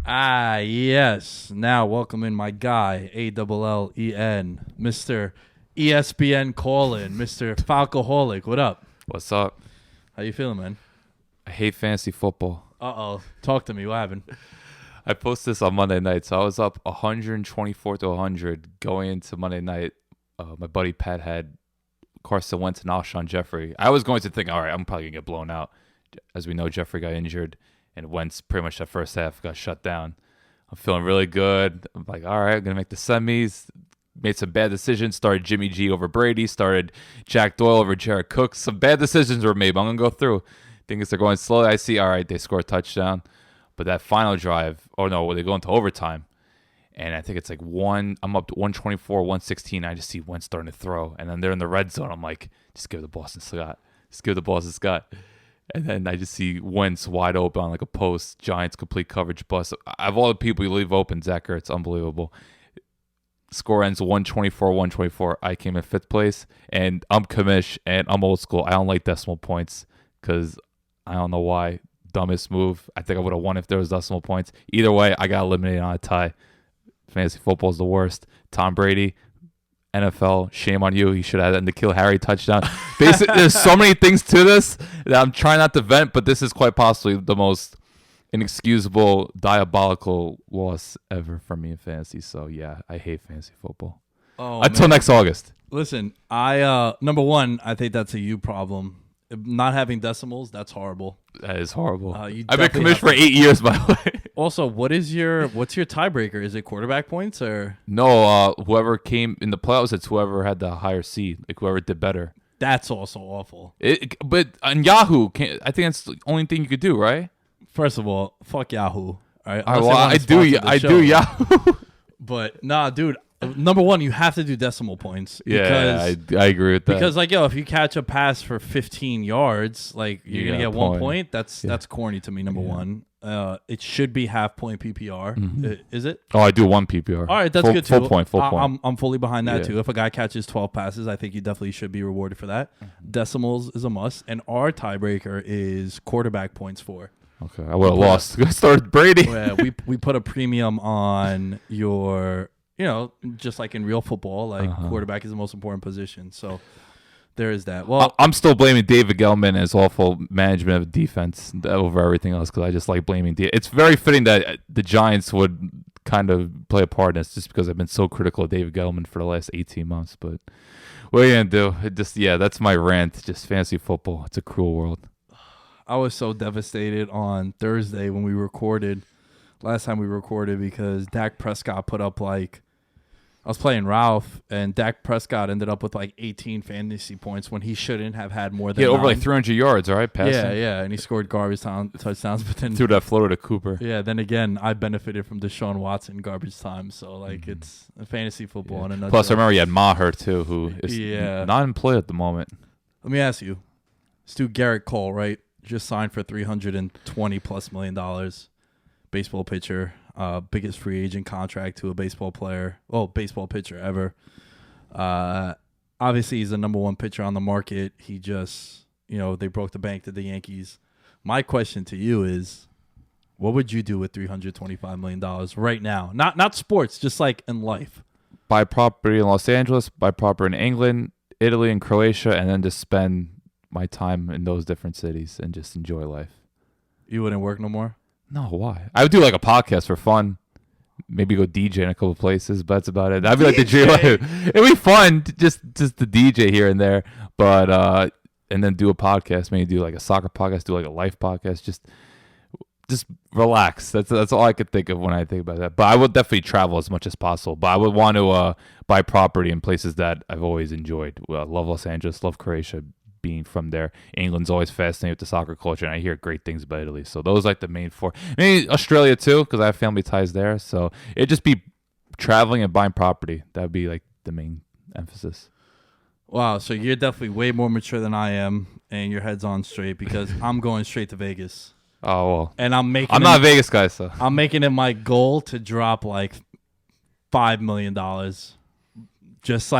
Ah, yes. Now welcome in my guy, ALLEN, Mr. ESPN Call-In, Mr. Falcoholic. What up? What's up? How you feeling, man? I hate fantasy football. Uh-oh. Talk to me. What happened? I posted this on Monday night, so I was up 124 to 100 going into Monday night. My buddy Pat had Carson Wentz and Alshon Jeffrey. I was going to think, all right, I'm probably going to get blown out. As we know, Jeffrey got injured, and Wentz pretty much that first half got shut down. I'm feeling really good. I'm like, all right, I'm going to make the semis. Made some bad decisions. Started Jimmy G over Brady. Started Jack Doyle over Jared Cook. Some bad decisions were made, but I'm going to go through. Things are going slowly. I see, all right, they score a touchdown. But that final drive, they go into overtime. And I think it's like I'm up to 124, 116. I just see Wentz starting to throw. And then they're in the red zone. I'm like, just give it to Boston Scott. Just give it to Boston Scott. And then I just see Wentz wide open on like a post. Giants complete coverage bust. Of all the people you leave open, Zach Ertz, unbelievable. Score ends 124-124. I came in fifth place. And I'm commish and I'm old school. I don't like decimal points because I don't know why. Dumbest move. I think I would have won if there was decimal points. Either way, I got eliminated on a tie. Fantasy football is the worst. Tom Brady, NFL, shame on you. He should have had the Kill Harry touchdown. Basically, there's so many things to this that I'm trying not to vent, but this is quite possibly the most inexcusable, diabolical loss ever for me in fantasy. So, yeah, I hate fantasy football. Until next August. Listen, number one, I think that's a you problem. Not having decimals, that's horrible. That is horrible. I've been commissioned for 8 years, by the way. Also, what's your tiebreaker? Is it quarterback points or? No, whoever came in the playoffs, it's whoever had the higher seed, like whoever did better. That's also awful. But on Yahoo, I think that's the only thing you could do, right? First of all, fuck Yahoo. All right. I do Yahoo. But nah, dude. Number one, you have to do decimal points. I agree with that. Because if you catch a pass for 15 yards, like you're gonna get 1 point. That's corny to me. Number one, it should be half point PPR. Mm-hmm. Is it? Oh, I do one PPR. All right, that's good too. Full point. I'm fully behind that too. If a guy catches 12 passes, I think you definitely should be rewarded for that. Decimals is a must, and our tiebreaker is quarterback points for. Okay, I would have lost. I started Brady. Yeah, we put a premium on your. Just like in real football, quarterback is the most important position. So there is that. Well, I'm still blaming David Gettleman and his awful management of defense over everything else because I just like blaming It's very fitting that the Giants would kind of play a part in this just because I've been so critical of David Gettleman for the last 18 months. But what are you going to do? That's my rant. Just fantasy football. It's a cruel world. I was so devastated on Thursday when we recorded. Last time we recorded because Dak Prescott put up I was playing Ralph, and Dak Prescott ended up with 18 fantasy points when he shouldn't have had more than over 9. 300 yards, all right? Passing. Yeah, and he scored garbage touchdowns, but then threw that floater to Cooper. Yeah, then again, I benefited from Deshaun Watson garbage time, so it's a fantasy football in a nutshell. Plus, I remember you had Maher too, who is not in play at the moment. Let me ask you, let's do Garrett Cole, right? Just signed for $320+ million, baseball pitcher. Biggest free agent contract to a baseball pitcher ever. Obviously, he's the number one pitcher on the market. He just, they broke the bank to the Yankees. My question to you is, what would you do with $325 million right now? Not sports, just like in life. Buy property in Los Angeles, buy property in England, Italy, and Croatia, and then just spend my time in those different cities and just enjoy life. You wouldn't work no more? No, why? I would do like a podcast for fun. Maybe go DJ in a couple places, but that's about it. That'd be like the dream. It'd be fun, just the DJ here and there. But and then do a podcast. Maybe do like a soccer podcast, do like a life podcast. Just relax. That's all I could think of when I think about that. But I would definitely travel as much as possible. But I would want to buy property in places that I've always enjoyed. Well, love Los Angeles, love Croatia. Being from there, England's always fascinated with the soccer culture, and I hear great things about Italy. So those the main four. Maybe Australia too, because I have family ties there. So it'd just be traveling and buying property. That'd be the main emphasis. Wow, so you're definitely way more mature than I am, and your head's on straight because I'm going straight to Vegas. Oh well, and I'm not a Vegas guy, so I'm making it my goal to drop $5 million. Just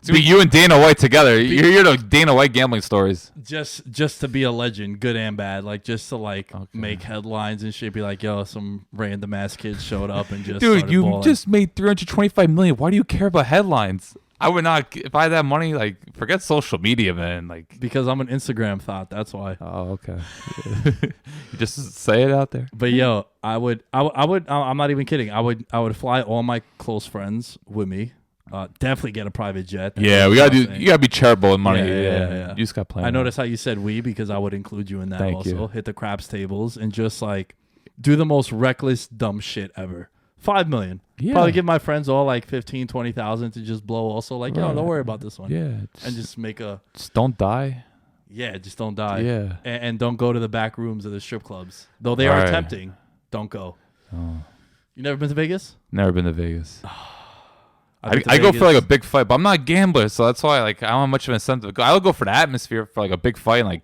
It's gonna be you and Dana White together. You're here to Dana White gambling stories. Just to be a legend, good and bad, like just to make headlines and shit. Be like, yo, some random ass kid showed up and just dude, you balling. just made $325 million. Why do you care about headlines? I would not if I had that money. Like, forget social media, man. Like, because I'm an Instagram thought. That's why. oh, okay. You just say it out there. But yo, I would. I'm not even kidding. I would fly all my close friends with me. Definitely get a private jet. Yeah, we gotta do. You gotta be charitable with money. Yeah. You just got plenty. I noticed how you said we because I would include you in that. Thank also. you. Hit the craps tables and just like do the most reckless dumb shit ever. 5 million. Yeah. Probably give my friends all like 15, 20,000 to just blow. Also, like, yo, Right. don't worry about this one. Yeah, And just make a. just don't die. Yeah, just don't die. Yeah. And don't go to the back rooms of the strip clubs. Though they are Right. tempting. Don't go. Oh. You never been to Vegas? Never been to Vegas. I've been to I go for Vegas. like a big fight, but I'm not a gambler, so that's why like I don't have much of an incentive to go. I'll go for the atmosphere for like a big fight, like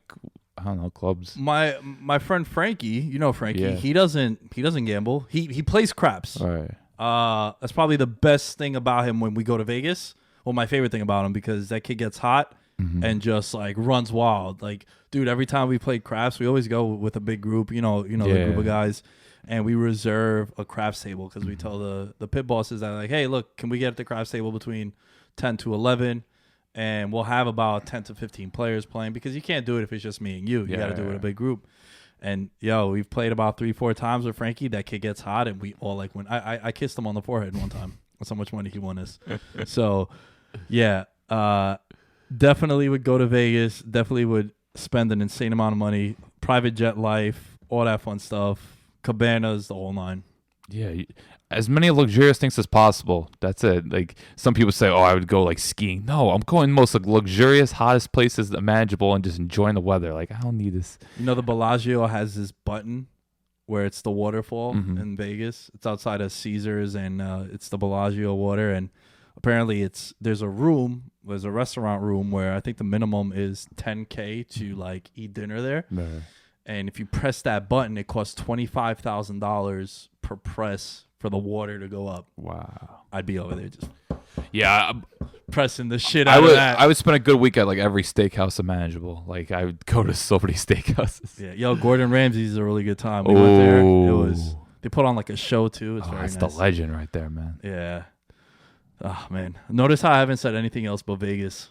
I don't know, clubs. My friend Frankie, you know Frankie, Yeah. he doesn't gamble. He plays craps. All right. That's probably the best thing about him when we go to Vegas. Well, my favorite thing about him because that kid gets hot and just like runs wild. Like, dude, every time we play craps, we always go with a big group. You know, the group of guys, and we reserve a craps table because we tell the pit bosses that like, hey, look, can we get at the craps table between 10 to 11? And we'll have about 10 to 15 players playing because you can't do it if it's just me and you. You got to do it with a big group. And yo, we've played about 3-4 times with Frankie. That kid gets hot, and we all like win. I kissed him on the forehead one time. That's how much money he won us. So, yeah, definitely would go to Vegas. Definitely would spend an insane amount of money. Private jet life, all that fun stuff. Cabanas, the whole nine. Yeah, as many luxurious things as possible. That's it. Like some people say, oh, I would go like skiing. No, I'm going most like luxurious, hottest places imaginable and just enjoying the weather. Like I don't need this. You know, the Bellagio has this button where it's the waterfall in Vegas. It's outside of Caesars, and it's the Bellagio water. And apparently, there's a restaurant room where I think the minimum is $10K to like eat dinner there. And if you press that button, it costs $25,000 per press for the water to go up. Wow. I'd be over there just pressing the shit out of that. I would spend a good week at like every steakhouse imaginable. Like I would go to so many steakhouses. Yeah, yo, Gordon Ramsay's a really good time. We went there. They put on like a show too. It's very that's nice. the legend right there, man. Yeah. Oh man, notice how I haven't said anything else but Vegas.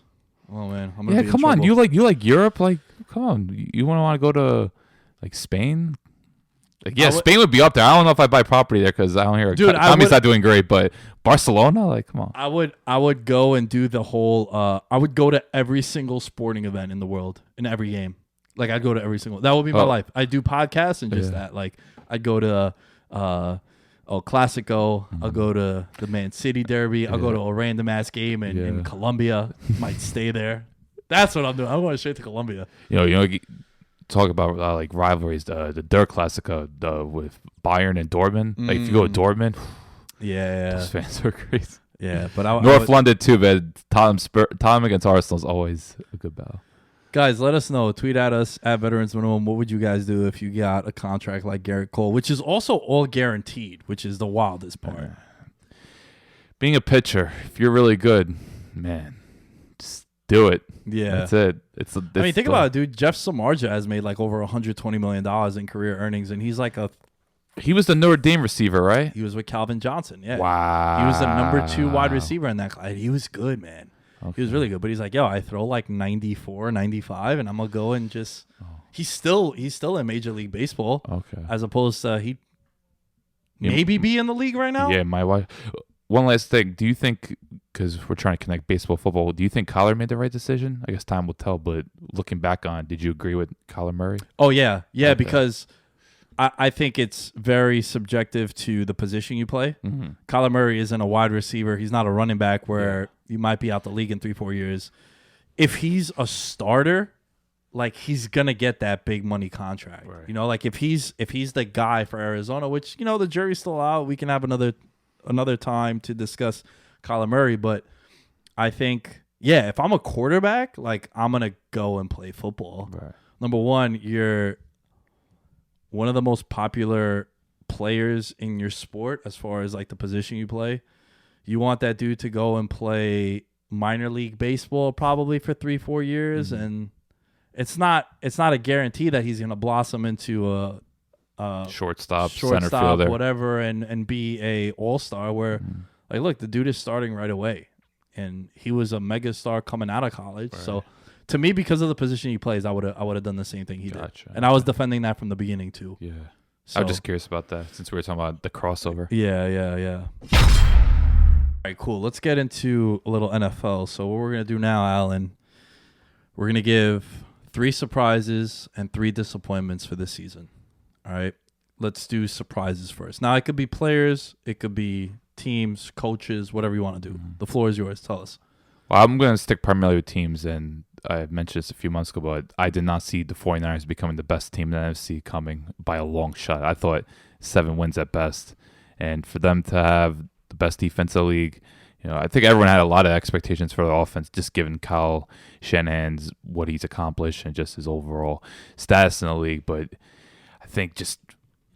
Oh man, I'm gonna be in Come on. trouble. You like Europe? Like, come on. You want to go to like Spain? Like, yeah, Spain would be up there. I don't know if I buy property there because I don't hear. Dude, Tommy's not doing great, but Barcelona, like, come on. I would go and do the whole. I would go to every single sporting event in the world in every game. Like I'd go to every single. That would be my life. I do podcasts and just that. Like I'd go to Classico. I'll go to the Man City Derby. I'll go to a random ass game in Colombia. Might stay there. That's what I'm doing. I'm going straight to Colombia. You know. Talk about like rivalries, the Der Classico with Bayern and Dortmund. Like if you go to Dortmund, those fans are crazy. Yeah, but North London too, but Tottenham against Arsenal is always a good battle. Guys, let us know. Tweet at us at Veterans Minimum. What would you guys do if you got a contract like Garrett Cole, which is also all guaranteed, which is the wildest part. Being a pitcher, if you're really good, man, just do it. Yeah, that's it. I mean, think about it, dude. Jeff Samardzija has made like over $120 million in career earnings, and he's like he was the Notre Dame receiver, right? He was with Calvin Johnson. Yeah. Wow. He was the number 2 wide receiver in that class. He was good, man. Okay. He was really good. But he's like, yo, I throw like 94, 95, and I'm gonna go and just. He's still in Major League Baseball. Okay. As opposed to he maybe be in the league right now. Yeah, my wife. One last thing. Do you think, because we're trying to connect baseball, football, do you think Kyler made the right decision? I guess time will tell, but looking back on, did you agree with Kyler Murray? Oh, yeah. Yeah, okay. Because I think it's very subjective to the position you play. Mm-hmm. Kyler Murray isn't a wide receiver. He's not a running back where you might be out the league in 3-4 years. If he's a starter, like he's going to get that big money contract. Right. You know, like if he's the guy for Arizona, which, you know, the jury's still out. We can have another time to discuss Kyler Murray, but I think, if I'm a quarterback, like I'm going to go and play football. Right. Number one, you're one of the most popular players in your sport as far as like the position you play. You want that dude to go and play minor league baseball probably for 3-4 years, and it's not a guarantee that he's going to blossom into a shortstop, center fielder, whatever, and be a all-star where like, look, the dude is starting right away, and he was a mega star coming out of college. Right. So to me, because of the position he plays, I would have done the same thing he did, and I was defending that from the beginning too. Yeah, so, I was just curious about that since we were talking about the crossover. Yeah. All right, cool. Let's get into a little NFL. So what we're gonna do now, Alan, we're gonna give 3 surprises and 3 disappointments for this season. All right, let's do surprises first. Now, it could be players, it could be teams, coaches, whatever you want to do. The floor is yours. Tell us. Well, I'm going to stick primarily with teams, and I mentioned this a few months ago, but I did not see the 49ers becoming the best team in the NFC coming by a long shot. I thought 7 wins at best, and for them to have the best defense in the league, I think everyone had a lot of expectations for the offense, just given Kyle Shanahan's what he's accomplished and just his overall status in the league. But I think just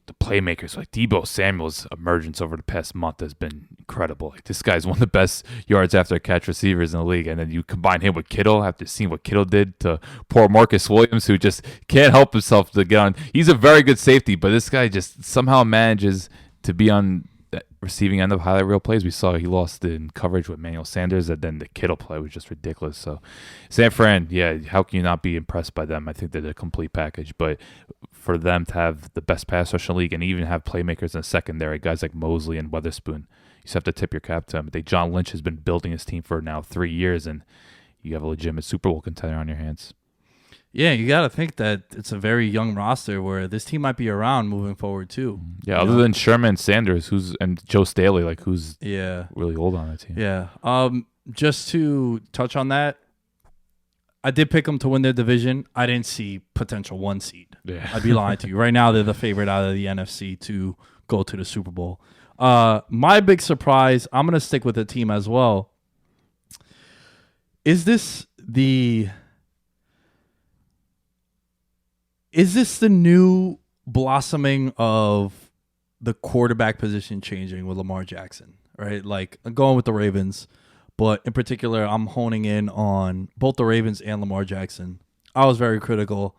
the playmakers like Deebo Samuel's emergence over the past month has been incredible. Like, this guy's one of the best yards after catch receivers in the league, and then you combine him with Kittle after seeing what Kittle did to poor Marcus Williams, who just can't help himself to get on. He's a very good safety, but this guy just somehow manages to be on the receiving end of highlight reel plays. We saw he lost in coverage with Emmanuel Sanders, and then the Kittle play was just ridiculous. So San Fran, yeah, how can you not be impressed by them? I think they're the complete package. But for them to have the best pass rush in the league and even have playmakers in the secondary, guys like Mosley and Weatherspoon, you just have to tip your cap to them. John Lynch has been building his team for now 3 years, and you have a legitimate Super Bowl contender on your hands. Yeah, you got to think that it's a very young roster where this team might be around moving forward too. Yeah, other than Sherman Sanders, and Joe Staley, like who's really old on that team. Yeah. Just to touch on that, I did pick them to win their division. I didn't see potential 1 seed. Yeah. I'd be lying to you. Right now, they're the favorite out of the NFC to go to the Super Bowl. My big surprise, I'm going to stick with the team as well. Is this the new blossoming of the quarterback position changing with Lamar Jackson, right? Like, I'm going with the Ravens, but in particular, I'm honing in on both the Ravens and Lamar Jackson. I was very critical.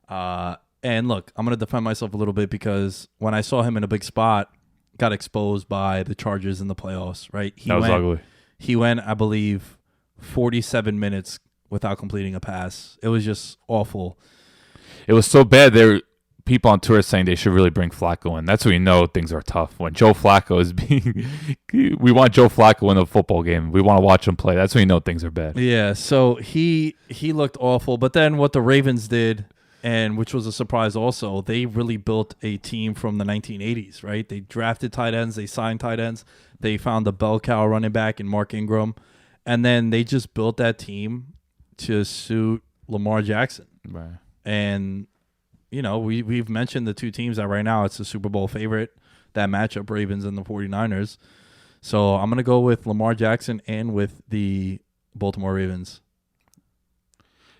And look, I'm going to defend myself a little bit because when I saw him in a big spot, got exposed by the Chargers in the playoffs, right? That was ugly. He went, I believe, 47 minutes without completing a pass. It was just awful. It was so bad. There were people on Twitter saying they should really bring Flacco in. That's when you know things are tough. When Joe Flacco is being, we want Joe Flacco in a football game. We want to watch him play. That's when you know things are bad. Yeah. So he looked awful. But then what the Ravens did, and which was a surprise also, they really built a team from the 1980s, right? They drafted tight ends. They signed tight ends. They found the bell cow running back in Mark Ingram. And then they just built that team to suit Lamar Jackson. Right. And, we've mentioned the 2 teams that right now it's a Super Bowl favorite, that matchup, Ravens and the 49ers. So I'm going to go with Lamar Jackson and with the Baltimore Ravens.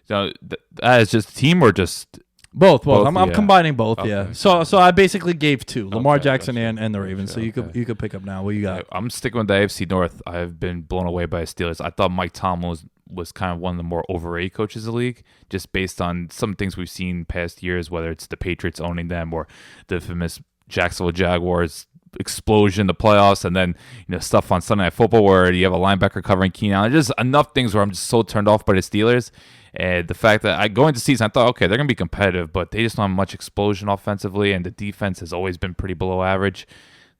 So that is just team or just both? I'm combining both. Okay. Yeah. So I basically gave 2: Lamar Jackson and the Ravens. So you could pick up now. What you got? Yeah, I'm sticking with the AFC North. I've been blown away by the Steelers. I thought Mike Tomlin was kind of one of the more overrated coaches of the league, just based on some things we've seen past years, whether it's the Patriots owning them or the famous Jacksonville Jaguars explosion in the playoffs, and then stuff on Sunday Night Football where you have a linebacker covering Keenan Allen. Just enough things where I'm just so turned off by the Steelers. And the fact that I go into season, I thought, okay, they're going to be competitive, but they just don't have much explosion offensively, and the defense has always been pretty below average.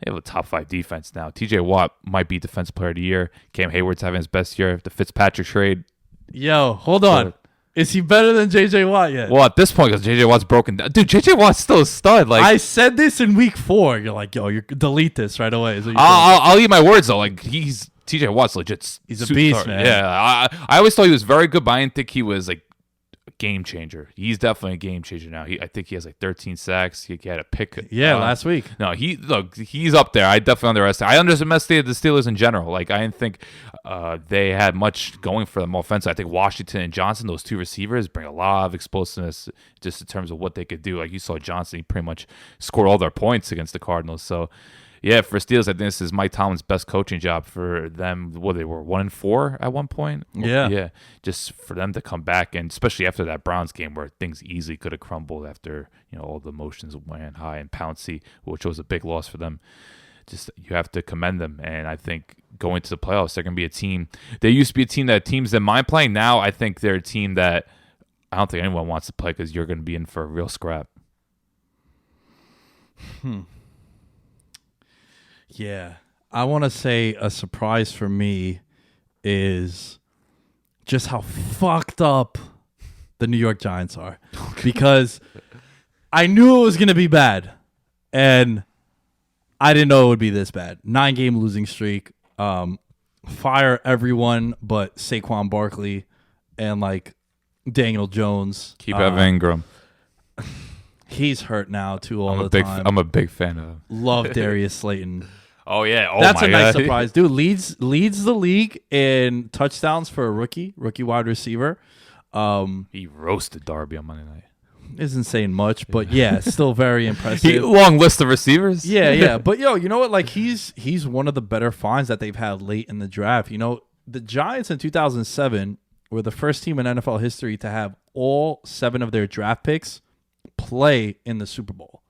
They have a top 5 defense now. TJ Watt might be Defensive Player of the Year. Cam Hayward's having his best year. The Fitzpatrick trade. Yo, hold on. Is he better than J.J. Watt yet? Well, at this point, because J.J. Watt's broken down. Dude, J.J. Watt's still a stud. Like, I said this in week 4. You're like, yo, you delete this right away. I'll eat my words, though. Like, TJ Watt's legit. He's a beast, man. Yeah, I always thought he was very good, but I didn't think he was, like, a game changer. He's definitely a game changer now. I think he has like 13 sacks. He had a pick. Last week. No, he's up there. I definitely underestimated. I underestimated the Steelers in general. Like, I didn't think they had much going for them offense. I think Washington and Johnson, those 2 receivers, bring a lot of explosiveness just in terms of what they could do. Like, you saw Johnson, he pretty much scored all their points against the Cardinals. So Yeah, for Steelers, I think this is Mike Tomlin's best coaching job for them. Well, they were 1-4 at one point. Yeah. Just for them to come back, and especially after that Browns game where things easily could have crumbled after all the emotions went high, and Pouncey, which was a big loss for them. Just you have to commend them, and I think going to the playoffs, they're going to be a team. They used to be a team that teams didn't mind playing. Now I think they're a team that I don't think anyone wants to play because you're going to be in for a real scrap. Yeah. I want to say a surprise for me is just how fucked up the New York Giants are. Because I knew it was going to be bad. And I didn't know it would be this bad. 9-game losing streak. Fire everyone but Saquon Barkley and like Daniel Jones. Keep Evan Ingram. He's hurt now too all the time. I'm a big fan of him. Love Darius Slayton. Oh yeah, that's my a nice God. surprise, dude. Leads the league in touchdowns for a rookie wide receiver. He roasted Darby on Monday night. Isn't saying much, but yeah, still very impressive. Long list of receivers. Yeah. But you know what? Like he's one of the better finds that they've had late in the draft. The Giants in 2007 were the first team in NFL history to have all 7 of their draft picks play in the Super Bowl.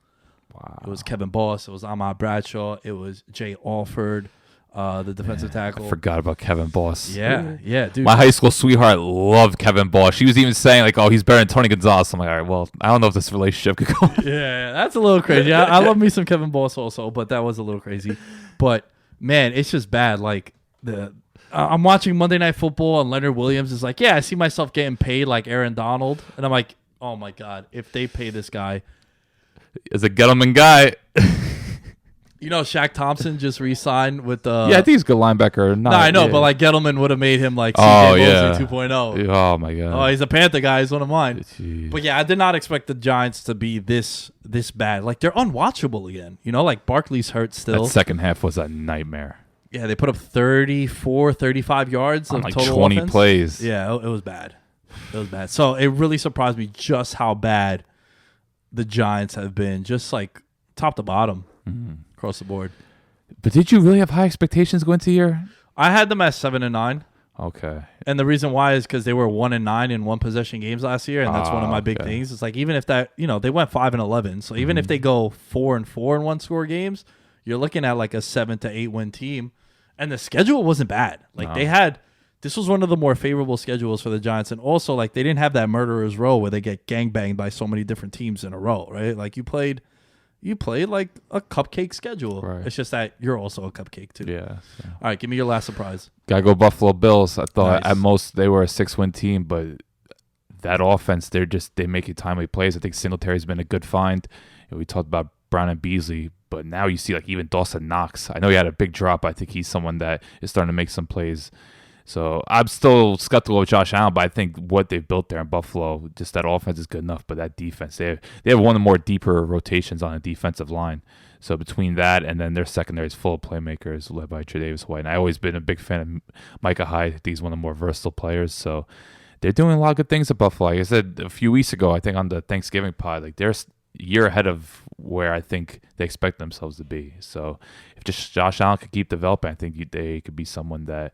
Wow. It was Kevin Boss. It was Ahmad Bradshaw. It was Jay Alford, the defensive tackle. I forgot about Kevin Boss. Yeah, dude. My high school sweetheart loved Kevin Boss. She was even saying like, "Oh, he's better than Tony Gonzalez." I'm like, all right, well, I don't know if this relationship could go. Yeah, that's a little crazy. I love me some Kevin Boss also, but that was a little crazy. But man, it's just bad. Like I'm watching Monday Night Football and Leonard Williams is like, yeah, I see myself getting paid like Aaron Donald, and I'm like, oh my God, if they pay this guy. As a Gettleman guy. Shaq Thompson just re-signed with the... Yeah, I think he's a good linebacker. No, I know, but like Gettleman would have made him like CJ Mosley 2.0. Oh, my God. Oh, he's a Panther guy. He's one of mine. Jeez. But yeah, I did not expect the Giants to be this bad. Like, they're unwatchable again. Like Barkley's hurt still. That second half was a nightmare. Yeah, they put up 34, 35 yards on of like total 20 offense. Plays. Yeah, it was bad. So it really surprised me just how bad the Giants have been, just like top to bottom across the board. But did you really have high expectations going into the year? I had them at 7-9. Okay. And the reason why is because they were 1-9 in one possession games last year, and that's one of my big things. It's like even if that, they went 5-11, so even if they go 4-4 in one score games, you're looking at like a 7 to 8 win team, and the schedule wasn't bad. Like this was one of the more favorable schedules for the Giants, and also like they didn't have that murderer's row where they get gangbanged by so many different teams in a row, right? Like you played like a cupcake schedule. Right. It's just that you're also a cupcake too. Yeah. All right, give me your last surprise. Gotta go Buffalo Bills. I thought at most they were a 6-win team, but that offense, they make it timely plays. I think Singletary's been a good find. We talked about Brown and Beasley, but now you see like even Dawson Knox. I know he had a big drop. I think he's someone that is starting to make some plays. So I'm still skeptical of Josh Allen, but I think what they've built there in Buffalo, just that offense is good enough. But that defense, they have one of the more deeper rotations on the defensive line. So between that and then their secondary is full of playmakers led by Tre'Davious White. And I've always been a big fan of Micah Hyde. I think he's one of the more versatile players. So they're doing a lot of good things at Buffalo. Like I said a few weeks ago, I think on the Thanksgiving pod, like they're a year ahead of where I think they expect themselves to be. So if just Josh Allen could keep developing, I think they could be someone that,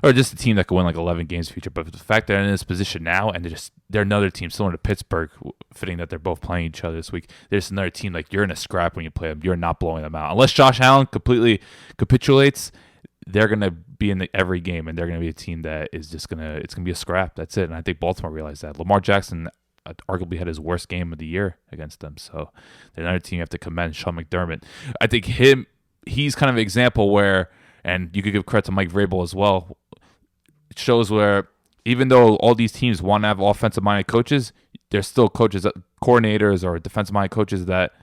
or just a team that could win like 11 games in the future. But the fact that they're in this position now, and they're another team similar to Pittsburgh, fitting that they're both playing each other this week. There's another team like you're in a scrap when you play them. You're not blowing them out unless Josh Allen completely capitulates. They're gonna be in every game, and they're gonna be a team that is it's gonna be a scrap. That's it. And I think Baltimore realized that. Lamar Jackson arguably had his worst game of the year against them. So they're another team you have to commend. Sean McDermott. I think he's kind of an example where, and you could give credit to Mike Vrabel as well. It shows where even though all these teams want to have offensive-minded coaches, there's still coordinators or defensive-minded coaches that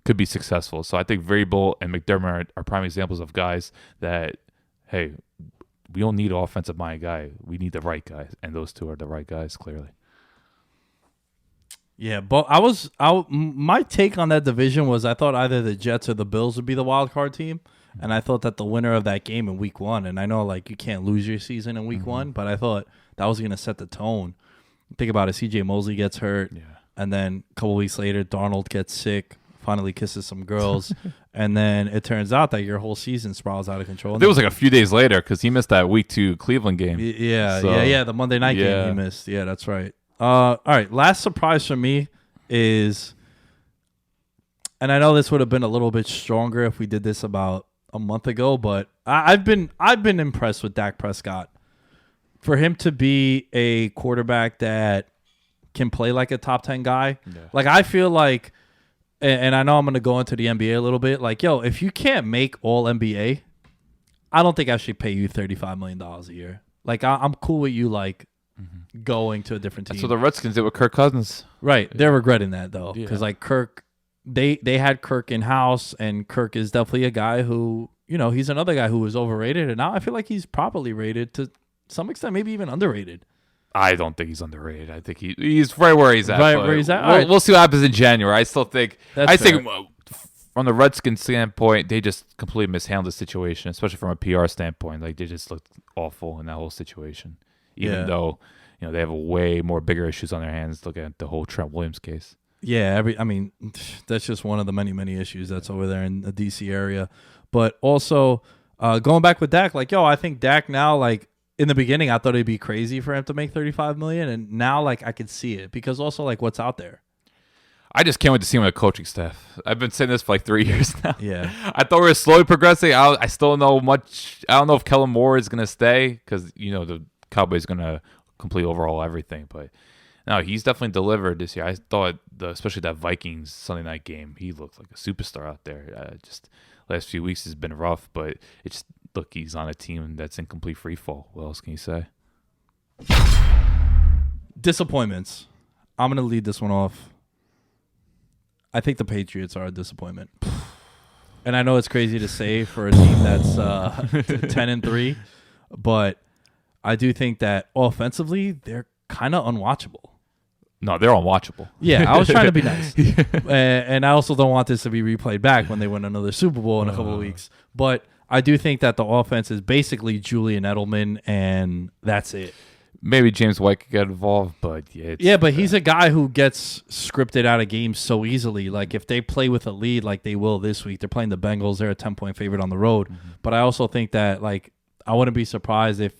could be successful. So I think Vrabel and McDermott are prime examples of guys that, hey, we don't need an offensive-minded guy. We need the right guys, and those two are the right guys, clearly. Yeah, but my take on that division was I thought either the Jets or the Bills would be the wild card team. And I thought that the winner of that game in week 1, and I know like you can't lose your season in week 1, but I thought that was going to set the tone. Think about it. CJ Mosley gets hurt, and then a couple weeks later, Darnold gets sick. finally kisses some girls, and then it turns out that your whole season spirals out of control. It was like a few days later because he missed that week 2 Cleveland game. Yeah, the Monday night game he missed. Yeah, that's right. All right, last surprise for me is, and I know this would have been a little bit stronger if we did this about a month ago, but I've been impressed with Dak Prescott. For him to be a quarterback that can play like a top 10 guy, like I feel like, and I know I'm going to go into the NBA a little bit, like, yo, if you can't make all NBA, I don't think I should pay you $35 million a year. Like, I'm cool with you, like, going to a different team. That's what the Redskins did with Kirk Cousins. Right. They're regretting that, though, because, like, Kirk, they had Kirk in-house, and Kirk is definitely a guy who, you know, he's another guy who was overrated, and now I feel like he's properly rated to some extent, maybe even underrated. I don't think he's underrated. I think he's right where he's at. Right where he's at. We'll see what happens in January. I still think. I think from the Redskins standpoint, they just completely mishandled the situation, especially from a PR standpoint. Like they just looked awful in that whole situation. Even though they have way more bigger issues on their hands. Look at the whole Trent Williams case. Yeah, I mean, that's just one of the many issues that's over there in the DC area. But also going back with Dak, like, yo, I think Dak now, like. In the beginning, I thought it'd be crazy for him to make $35 million, and now like I could see it because also like what's out there. I just can't wait to see him with a coaching staff. I've been saying this for like 3 years now. Yeah, I thought we were slowly progressing. I still don't know much. I don't know if Kellen Moore is gonna stay because the Cowboys gonna completely overhaul everything. But no, he's definitely delivered this year. I thought especially that Vikings Sunday night game, he looked like a superstar out there. Just last few weeks has been rough, but it's. Look, he's on a team that's in complete free fall. What else can you say? Disappointments. I'm going to lead this one off. I think the Patriots are a disappointment. And I know it's crazy to say for a team that's 10-3, but I do think that offensively, they're kind of unwatchable. No, they're unwatchable. Yeah, I was trying to be nice. And I also don't want this to be replayed back when they win another Super Bowl in a couple of weeks. But I do think that the offense is basically Julian Edelman, and that's it. Maybe James White could get involved, but but he's a guy who gets scripted out of games so easily. Like if they play with a lead, like they will this week, they're playing the Bengals. They're a 10-point favorite on the road. Mm-hmm. But I also think that like I wouldn't be surprised if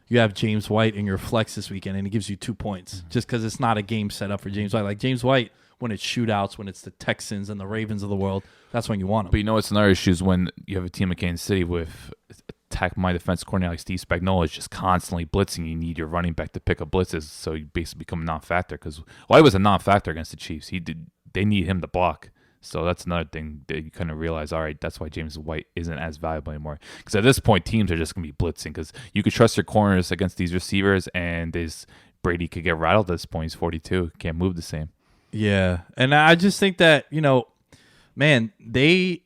you have James White in your flex this weekend and he gives you 2 points just because it's not a game set up for James White. Like James White, when it's shootouts, when it's the Texans and the Ravens of the world, that's when you want him. But it's another issue is when you have a team in Kansas City with attack-minded defense coordinator like Steve Spagnuolo is just constantly blitzing. You need your running back to pick up blitzes, so you basically become a non-factor. Because White was a non-factor against the Chiefs. They need him to block. So that's another thing that you kind of realize, all right, that's why James White isn't as valuable anymore. Because at this point, teams are just going to be blitzing because you could trust your corners against these receivers, and Brady could get rattled at this point. He's 42. Can't move the same. Yeah, and I just think that, man, they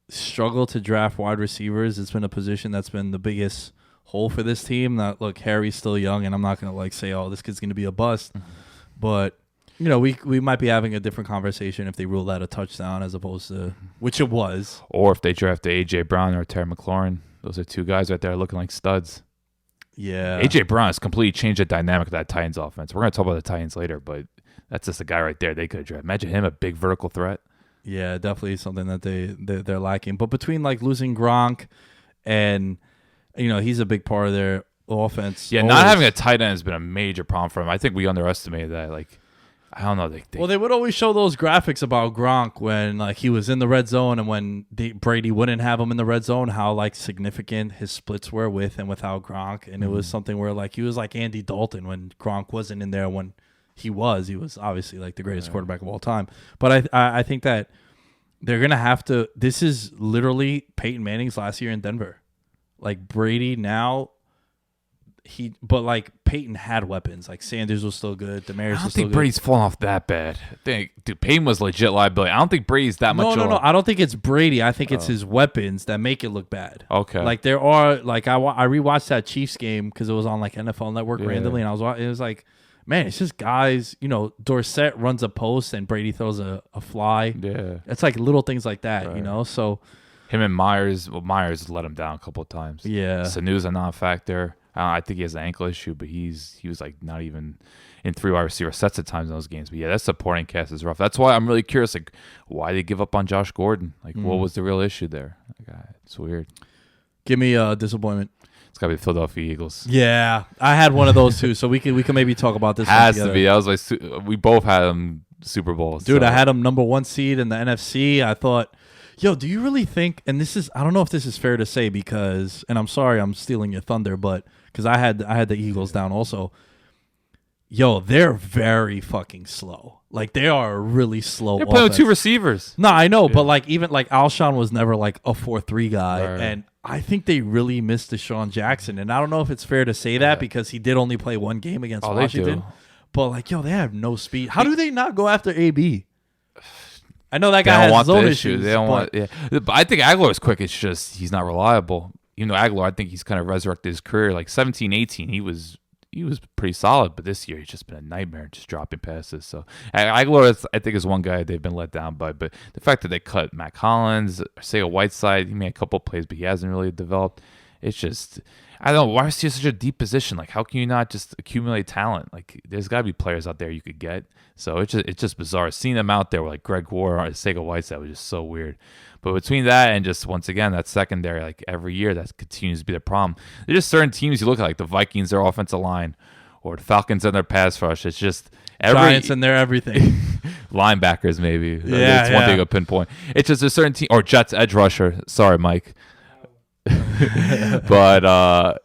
struggle to draft wide receivers. It's been a position that's been the biggest hole for this team. Now, look, Harry's still young, and I'm not going to say, oh, this kid's going to be a bust. Mm-hmm. But, we might be having a different conversation if they rule out a touchdown as opposed to, which it was. Or if they draft A.J. Brown or Terry McLaurin. Those are two guys right there looking like studs. Yeah. A.J. Brown has completely changed the dynamic of that Titans offense. We're going to talk about the Titans later, but that's just a guy right there they could draft. Imagine him, a big vertical threat. Yeah, definitely something that they're lacking. But between like losing Gronk and he's a big part of their offense. Yeah, not having a tight end has been a major problem for him. I think we underestimated that. Like, I don't know. They would always show those graphics about Gronk when like he was in the red zone and when Brady wouldn't have him in the red zone, how like significant his splits were with and without Gronk. And it was something where like he was like Andy Dalton when Gronk wasn't in there when he was obviously like the greatest quarterback of all time. But I think that they're going to have to, this is literally Peyton Manning's last year in Denver. Like Brady now, but like Peyton had weapons. Like Sanders was still good. Demaryius was still good. I don't think Brady's fallen off that bad. I think, Peyton was legit liability. I don't think Brady's that much. No. I don't think it's Brady. I think it's his weapons that make it look bad. Okay. Like there are, like I rewatched that Chiefs game because it was on like NFL Network randomly, and it was like, man, it's just guys, Dorsett runs a post and Brady throws a fly. Yeah. It's like little things like that, right. So him and Myers let him down a couple of times. Yeah. Sanu's a non-factor. I think he has an ankle issue, but he was like not even in 3 wide receiver sets at times in those games. But yeah, that supporting cast is rough. That's why I'm really curious, like, why they give up on Josh Gordon? Like, what was the real issue there? Like, it's weird. Give me a disappointment. It's got to be the Philadelphia Eagles. Yeah, I had one of those too, so we can maybe talk about this. Has to be. That was like we both had them Super Bowls. Dude, so. I had them number 1 seed in the NFC. I thought, yo, do you really think? And this is, I don't know if this is fair to say because, and I'm sorry, I'm stealing your thunder, but because I had the Eagles down also. Yo, they're very fucking slow. Like they are really slow. They're playing with offense. 2 receivers. No, I know, but like even like Alshon was never like a 4-3 guy, Right. and I think they really missed Deshaun Jackson. And I don't know if it's fair to say that because he did only play 1 game against They Washington. do. But like, yo, they have no speed. How do they not go after AB? I know that They guy don't has want his own the issues. issue. They don't but want. Yeah, but I think Aguilar is quick. It's just he's not reliable. You know, Aguilar, I think he's kind of resurrected his career. Like 17, 18, he was pretty solid, but this year he's just been a nightmare, just dropping passes. So Aguilar, I think, is one guy they've been let down by. But the fact that they cut Matt Collins, Sega Whiteside, he made a couple plays, but he hasn't really developed. It's just, I don't know, why is he in such a deep position? Like, how can you not just accumulate talent? Like, there's got to be players out there you could get. So it's just bizarre. Seeing them out there with like Greg Ward or Sega Whiteside was just so weird. But between that and just, once again, that secondary, like every year, that continues to be the problem. There's just certain teams you look at, like the Vikings, their offensive line, or the Falcons and their pass rush. It's just Giants and their everything. linebackers, maybe. Yeah, That's one thing to pinpoint. It's just a certain team, or Jets edge rusher. Sorry, Mike. But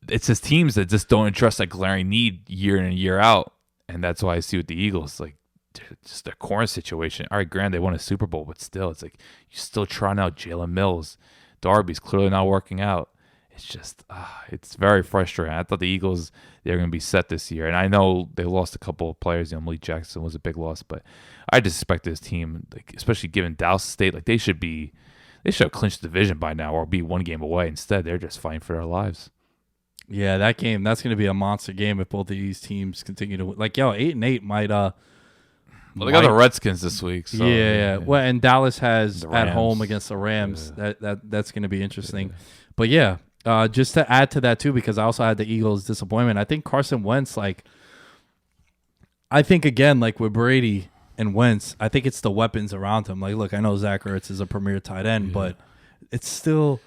it's just teams that just don't address that glaring need year in and year out. And that's why I see with the Eagles, like, just their corner situation. All right, granted, they won a Super Bowl, but still, it's like you're still trying out Jalen Mills. Darby's clearly not working out. It's just, it's very frustrating. I thought the Eagles, they're going to be set this year. And I know they lost a couple of players. You know, Malik Jackson was a big loss, but I just expect this team, like, especially given Dallas State, like they should have clinched the division by now or be 1 game away. Instead, they're just fighting for their lives. Yeah, that game, that's going to be a monster game if both of these teams continue to win. Like, yo, 8-8 might Well, they got the Redskins this week. So, yeah. Well, and Dallas has The at Rams. home against the Rams. Yeah. That's going to be interesting. But yeah, just to add to that too, because I also had the Eagles' disappointment. I think Carson Wentz, like, I think again, like with Brady and Wentz, I think it's the weapons around him. Like, look, I know Zach Ertz is a premier tight end, but it's still.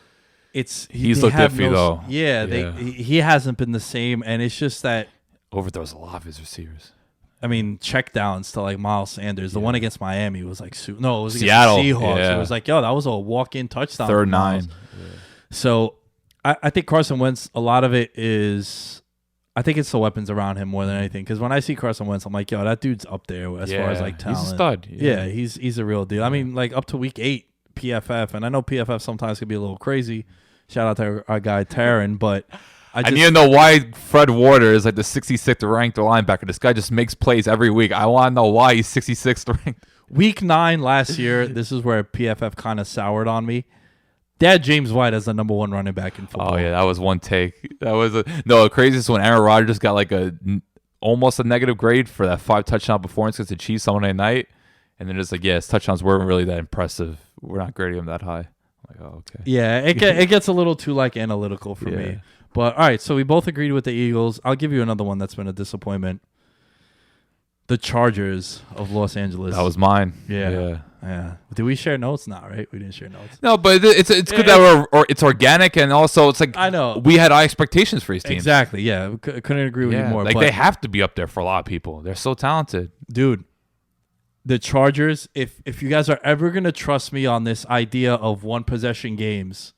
He's looked iffy though. Yeah, he hasn't been the same, and it's just that. Overthrows a lot of his receivers. I mean, checkdowns to like Miles Sanders. The one against Miami was like, it was against Seattle. the Seahawks. Yeah. It was like, yo, that was a walk-in touchdown. 3rd for and Miles. 9. Yeah. So I think Carson Wentz, a lot of it is, I think it's the weapons around him more than anything. Because when I see Carson Wentz, I'm like, yo, that dude's up there as far as like talent. He's a stud. Yeah, he's a real deal. I mean, like up to week 8, PFF, and I know PFF sometimes can be a little crazy. Shout out to our guy Taryn, but I need to know why Fred Warner is like the 66th ranked linebacker. This guy just makes plays every week. I want to know why he's 66th ranked. Week 9 last year, this is where PFF kind of soured on me. They had James White as the number 1 running back in football. Oh yeah, that was one take. That was the craziest when Aaron Rodgers got like almost a negative grade for that 5 touchdown performance against the Chiefs Sunday night, and then it's like, his touchdowns weren't really that impressive. We're not grading him that high. I'm like, oh okay. Yeah, it gets a little too like analytical for me. But all right, so we both agreed with the Eagles. I'll give you another one that's been a disappointment. The Chargers of Los Angeles. That was mine. Yeah. Did we share notes? Not right. We didn't share notes. No, but it's good that it's organic, and also it's like, I know we had high expectations for these teams. Exactly. Yeah, couldn't agree with you more. Like but, they have to be up there for a lot of people. They're so talented, dude. The Chargers. If you guys are ever gonna trust me on this idea of 1 possession games,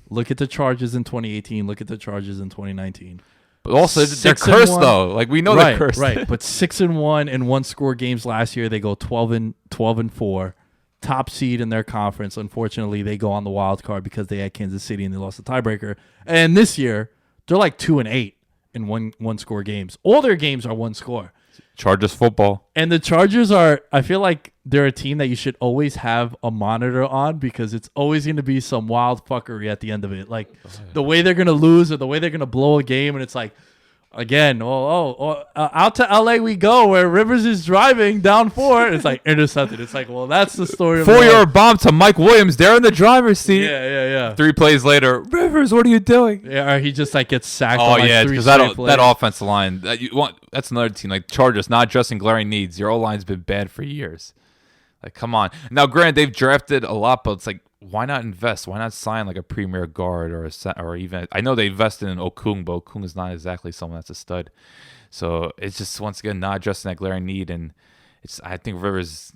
look at the Chargers in 2018. Look at the Chargers in 2019. but also they're cursed though. Like we know they're cursed. Right, but 6-1 in 1-score games last year. They go 12-4, top seed in their conference. Unfortunately, they go on the wild card because they had Kansas City and they lost the tiebreaker. And this year, they're like 2-8 in one-score games. All their games are 1 score. Chargers football. And the Chargers are, I feel like they're a team that you should always have a monitor on because it's always going to be some wild fuckery at the end of it. Like the way they're going to lose or the way they're going to blow a game. And it's like, Again, out to LA we go, where Rivers is driving down 4. It's like intercepted. It's like, well, that's the story of 4-yard bomb to Mike Williams. They're in the driver's seat. Yeah. 3 plays later, Rivers, what are you doing? Yeah, or he just like gets sacked. Oh on, like, yeah, 3 because straight plays. that offensive line. That's another team like Chargers not addressing glaring needs. Your O line's been bad for years. Like, come on. Now, granted, they've drafted a lot, but it's like, why not invest? Why not sign like a premier guard or even? I know they invested in Okung, but Okung is not exactly someone that's a stud. So it's just once again not addressing that glaring need, and I think Rivers,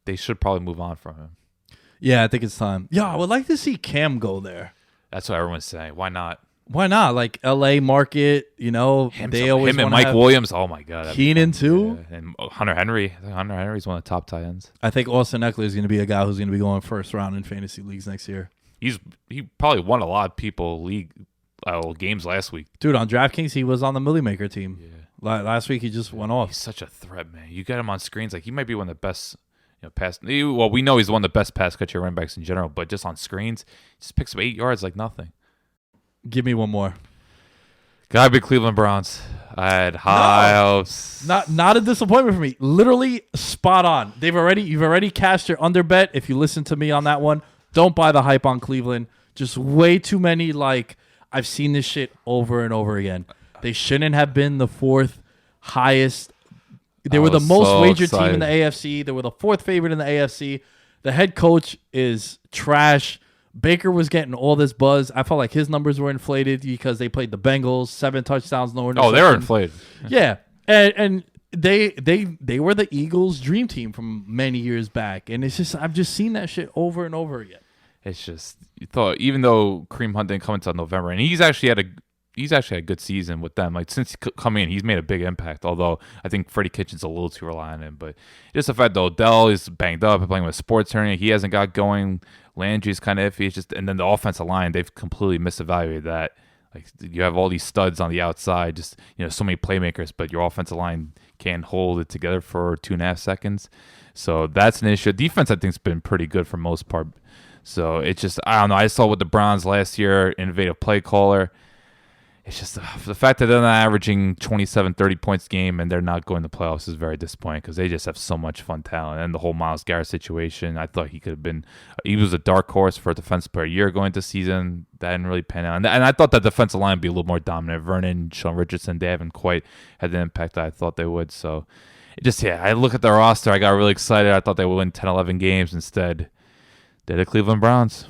they should probably move on from him. Yeah, I think it's time. Yeah, I would like to see Cam go there. That's what everyone's saying. Why not? Why not? Like LA market, you know, they always him and wanna Mike have Williams. Oh my God, Keenan too. Yeah. And Hunter Henry. I think Hunter Henry's one of the top tight ends. I think Austin Eckler is going to be a guy who's going to be going first round in fantasy leagues next year. He probably won a lot of people league games last week. Dude, on DraftKings, he was on the Millie Maker team. Yeah. Last week, he just went off. He's such a threat, man. You get him on screens, like he might be one of the best, pass. Well, we know he's one of the best pass catcher running backs in general, but just on screens, he just picks up 8 yards like nothing. Give me one more. Gotta be Cleveland Browns. I had high hopes. Not a disappointment for me. Literally spot on. You've already cast your under bet. If you listen to me on that one, don't buy the hype on Cleveland. Just way too many. Like, I've seen this shit over and over again. They shouldn't have been the 4th highest. They were the most wagered team in the AFC. They were the 4th favorite in the AFC. The head coach is trash. Baker was getting all this buzz. I felt like his numbers were inflated because they played the Bengals, 7 touchdowns, no interceptions. Oh, they were inflated. Yeah, and they were the Eagles' dream team from many years back, and it's just I've just seen that shit over and over again. It's just you thought even though Kareem Hunt didn't come until November, and he's actually had a good season with them. Like since he come in, he's made a big impact. Although I think Freddie Kitchens a little too reliant on him, but just the fact that Odell is banged up, playing with a sports hernia, he hasn't got going. Landry's kind of iffy. It's just, and then the offensive line, they've completely misevaluated that. Like you have all these studs on the outside, just so many playmakers, but your offensive line can't hold it together for 2.5 seconds. So that's an issue. Defense, I think, has been pretty good for most part. So it's just, I don't know. I saw with the Browns last year, innovative play caller. It's just the fact that they're not averaging 27, 30 points a game and they're not going to playoffs is very disappointing because they just have so much fun talent. And the whole Myles Garrett situation, I thought he was a dark horse for a defensive player a year going into season. That didn't really pan out. And I thought that defensive line would be a little more dominant. Vernon, Sean Richardson, they haven't quite had the impact that I thought they would. So I look at the roster. I got really excited. I thought they would win 10, 11 games. Instead, they're the Cleveland Browns.